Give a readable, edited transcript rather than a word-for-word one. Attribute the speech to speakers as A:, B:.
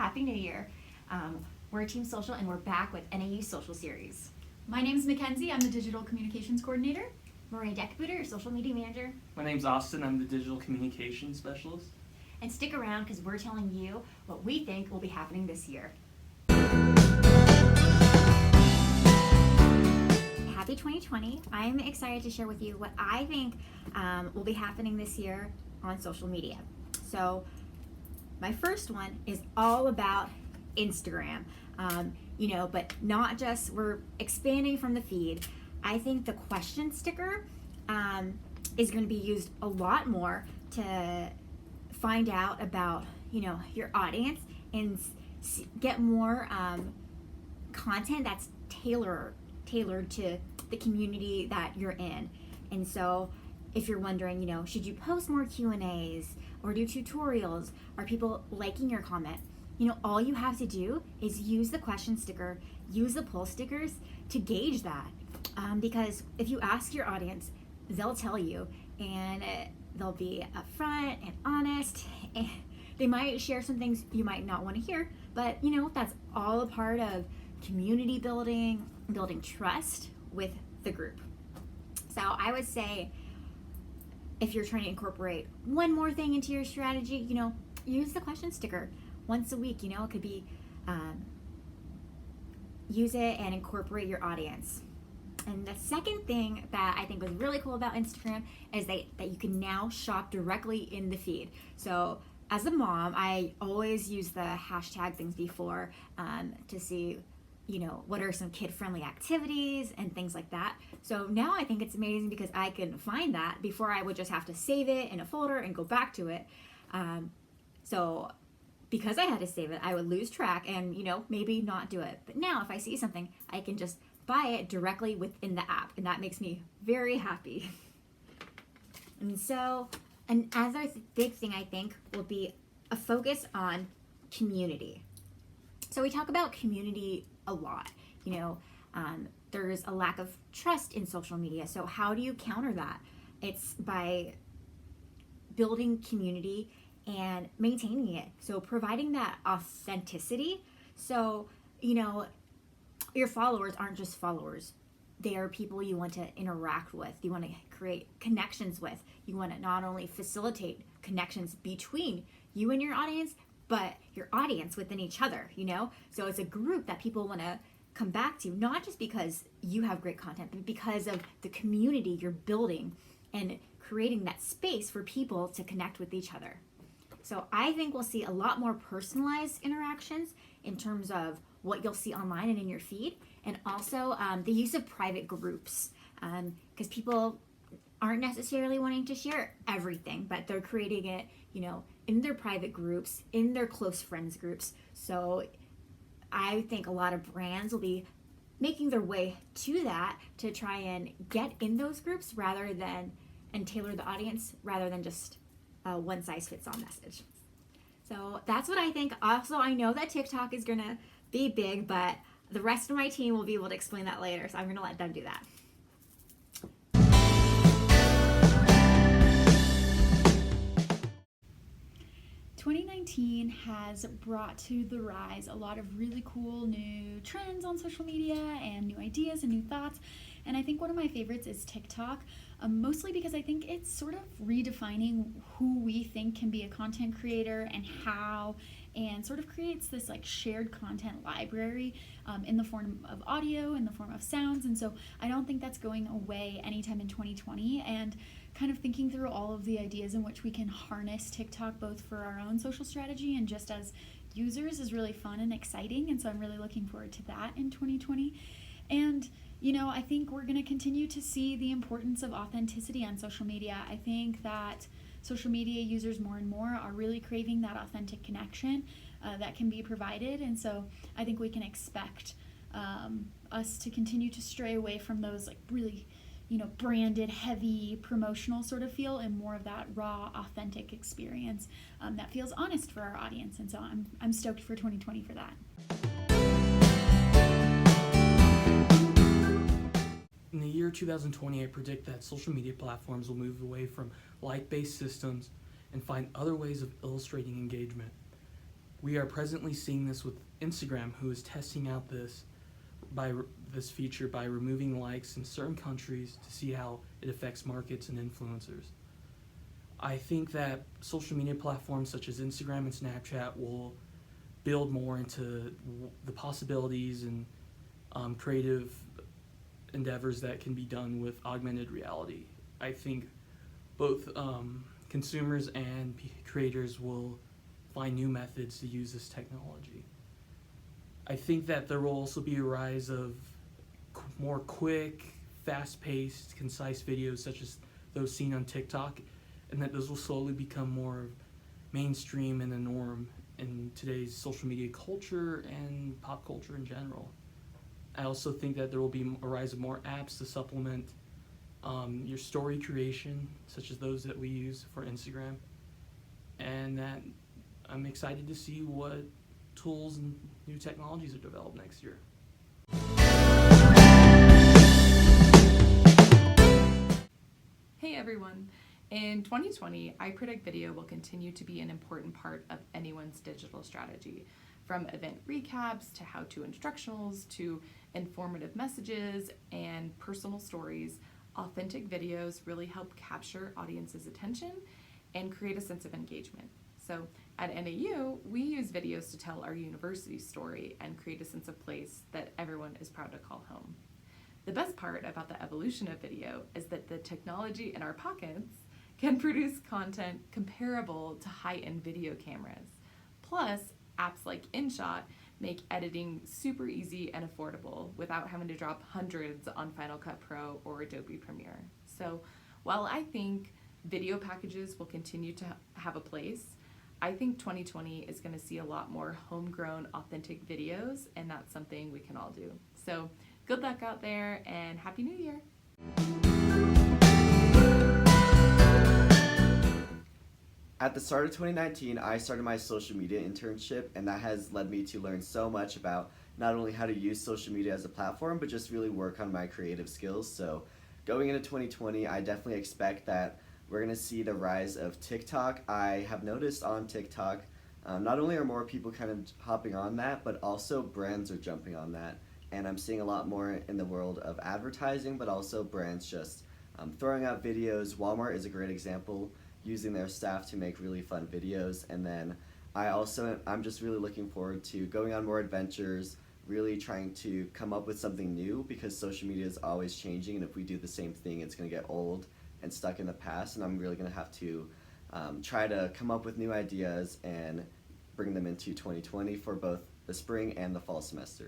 A: Happy New Year. We're Team Social and we're back with NAU Social Series.
B: My name's Mackenzie. I'm the Digital Communications Coordinator.
A: Maria Deckbooter, your Social Media Manager.
C: My name's Austin. I'm the Digital Communications Specialist.
A: And stick around because we're telling you what we think will be happening this year. Happy 2020. I'm excited to share with you what I think will be happening this year on social media. So my first one is all about Instagram. But not just, we're expanding from the feed. I think the question sticker is going to be used a lot more to find out about, your audience and get more content that's tailored to the community that you're in. And so if you're wondering, should you post more Q&As or do tutorials? Are people liking your comment? All you have to do is use the question sticker, use the poll stickers to gauge that. Because if you ask your audience, they'll tell you, and they'll be upfront and honest, and they might share some things you might not want to hear, but that's all a part of community building trust with the group. So I would say if you're trying to incorporate one more thing into your strategy, use the question sticker once a week. It could be use it and incorporate your audience. And the second thing that I think was really cool about Instagram is that you can now shop directly in the feed. So as a mom, I always use the hashtag things before to see what are some kid-friendly activities and things like that. So now I think it's amazing because I can find that. Before I would just have to save it in a folder and go back to it. So because I had to save it, I would lose track and, maybe not do it. But now if I see something, I can just buy it directly within the app, and that makes me very happy. And so another big thing I think will be a focus on community. So we talk about community a lot. There's a lack of trust in social media. So how do you counter that? It's by building community and maintaining it. So providing that authenticity. So, your followers aren't just followers. They are people you want to interact with. You want to create connections with. You want to not only facilitate connections between you and your audience, but your audience within each other, So it's a group that people want to come back to, not just because you have great content, but because of the community you're building and creating that space for people to connect with each other. So I think we'll see a lot more personalized interactions in terms of what you'll see online and in your feed, and also the use of private groups, because people aren't necessarily wanting to share everything, but they're creating it, in their private groups, in their close friends groups. So I think a lot of brands will be making their way to that to try and get in those groups and tailor the audience rather than just a one-size-fits-all message. So that's what I think. Also, I know that TikTok is going to be big, but the rest of my team will be able to explain that later, so I'm going to let them do that.
B: "2019 has brought to the rise a lot of really cool new trends on social media and new ideas and new thoughts. And I think one of my favorites is TikTok, mostly because I think it's sort of redefining who we think can be a content creator and how, and sort of creates this shared content library in the form of audio, in the form of sounds. And so I don't think that's going away anytime in 2020. And kind of thinking through all of the ideas in which we can harness TikTok both for our own social strategy and just as users is really fun and exciting. And so I'm really looking forward to that in 2020. And I think we're going to continue to see the importance of authenticity on social media. I think that social media users more and more are really craving that authentic connection that can be provided. And so I think we can expect us to continue to stray away from those really, branded, heavy, promotional sort of feel, and more of that raw, authentic experience that feels honest for our audience. And so I'm stoked for 2020 for that.
C: In the year 2020, I predict that social media platforms will move away from like-based systems and find other ways of illustrating engagement. We are presently seeing this with Instagram, who is testing out this feature by removing likes in certain countries to see how it affects markets and influencers. I think that social media platforms such as Instagram and Snapchat will build more into the possibilities and creative endeavors that can be done with augmented reality. I think both consumers and creators will find new methods to use this technology. I think that there will also be a rise of more quick, fast-paced, concise videos such as those seen on TikTok, and that those will slowly become more mainstream and the norm in today's social media culture and pop culture in general. I also think that there will be a rise of more apps to supplement your story creation, such as those that we use for Instagram, and that I'm excited to see what tools and new technologies are developed next year.
D: Hey everyone! In 2020, I predict video will continue to be an important part of anyone's digital strategy. From event recaps to how-to instructionals to informative messages and personal stories, authentic videos really help capture audiences' attention and create a sense of engagement. So at NAU, we use videos to tell our university story and create a sense of place that everyone is proud to call home. The best part about the evolution of video is that the technology in our pockets can produce content comparable to high-end video cameras. Plus, apps like InShot make editing super easy and affordable without having to drop hundreds on Final Cut Pro or Adobe Premiere. So while I think video packages will continue to have a place, I think 2020 is going to see a lot more homegrown, authentic videos, and that's something we can all do. So good luck out there, and Happy New Year!
E: At the start of 2019, I started my social media internship, and that has led me to learn so much about not only how to use social media as a platform, but just really work on my creative skills. So going into 2020, I definitely expect that we're going to see the rise of TikTok. I have noticed on TikTok, not only are more people kind of hopping on that, but also brands are jumping on that. And I'm seeing a lot more in the world of advertising, but also brands just throwing out videos. Walmart is a great example, using their staff to make really fun videos. And then I'm just really looking forward to going on more adventures, really trying to come up with something new, because social media is always changing, and if we do the same thing, it's going to get old and stuck in the past, and I'm really going to have to try to come up with new ideas and bring them into 2020 for both the spring and the fall semester.